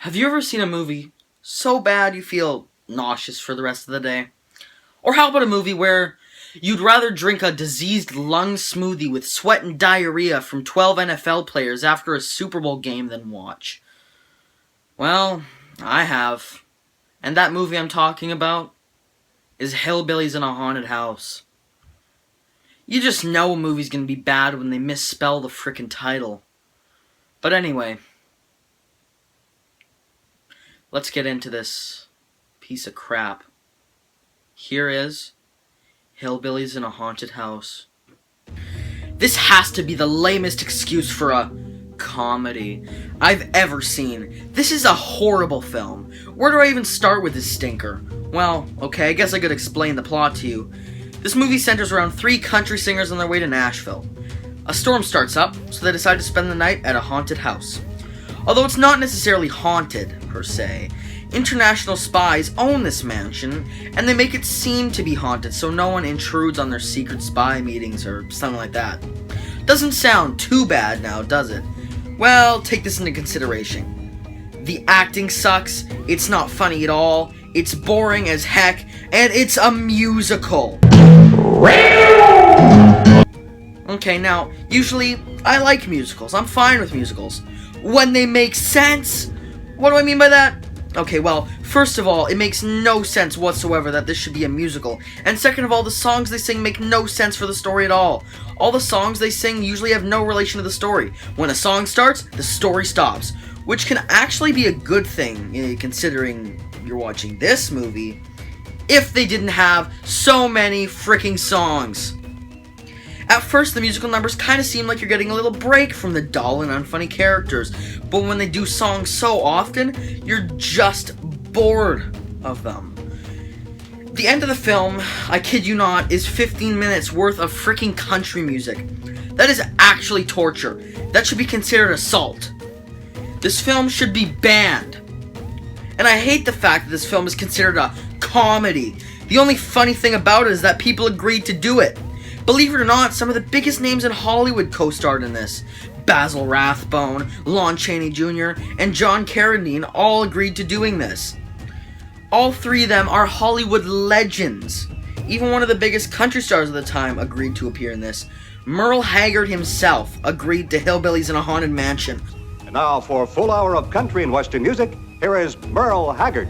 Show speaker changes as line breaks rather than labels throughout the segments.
Have you ever seen a movie so bad you feel nauseous for the rest of the day? Or how about a movie where you'd rather drink a diseased lung smoothie with sweat and diarrhea from 12 NFL players after a Super Bowl game than watch? Well, I have. And that movie I'm talking about is Hillbillys in a Haunted House. You just know a movie's gonna be bad when they misspell the frickin' title. But anyway, let's get into this piece of crap. Here is Hillbillys in a Haunted House. This has to be the lamest excuse for a comedy I've ever seen. This is a horrible film. Where do I even start with this stinker? Well, okay, I guess I could explain the plot to you. This movie centers around 3 country singers on their way to Nashville. A storm starts up, so they decide to spend the night at a haunted house. Although it's not necessarily haunted, per se, international spies own this mansion, and they make it seem to be haunted so no one intrudes on their secret spy meetings or something like that. Doesn't sound too bad now, does it? Well, take this into consideration. The acting sucks, it's not funny at all, it's boring as heck, and it's a musical. Okay, now, usually, I like musicals. I'm fine with musicals. When they make sense? What do I mean by that? Okay, well, first of all, it makes no sense whatsoever that this should be a musical. And second of all, the songs they sing make no sense for the story at all. All the songs they sing usually have no relation to the story. When a song starts, the story stops. Which can actually be a good thing, considering you're watching this movie, if they didn't have so many freaking songs. At first, the musical numbers kind of seem like you're getting a little break from the dull and unfunny characters, but when they do songs so often, you're just bored of them. The end of the film, I kid you not, is 15 minutes worth of freaking country music. That is actually torture. That should be considered assault. This film should be banned. And I hate the fact that this film is considered a comedy. The only funny thing about it is that people agreed to do it. Believe it or not, some of the biggest names in Hollywood co-starred in this. Basil Rathbone, Lon Chaney Jr., and John Carradine all agreed to doing this. All 3 of them are Hollywood legends. Even one of the biggest country stars of the time agreed to appear in this. Merle Haggard himself agreed to Hillbillys in a Haunted Mansion.
And now for a full hour of country and western music, here is Merle Haggard.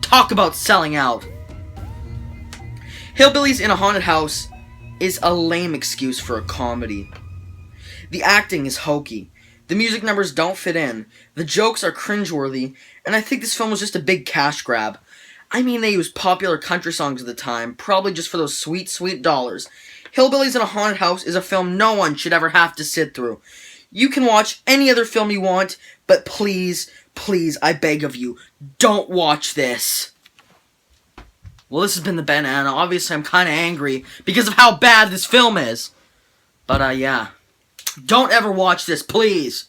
Talk about selling out. Hillbillys in a Haunted House is a lame excuse for a comedy. The acting is hokey. The music numbers don't fit in. The jokes are cringeworthy. And I think this film was just a big cash grab. I mean, they used popular country songs at the time, probably just for those sweet, sweet dollars. Hillbillys in a Haunted House is a film no one should ever have to sit through. You can watch any other film you want, but please, please, I beg of you, don't watch this. Well, this has been the Ben, and obviously I'm kind of angry because of how bad this film is. But, yeah. Don't ever watch this, please.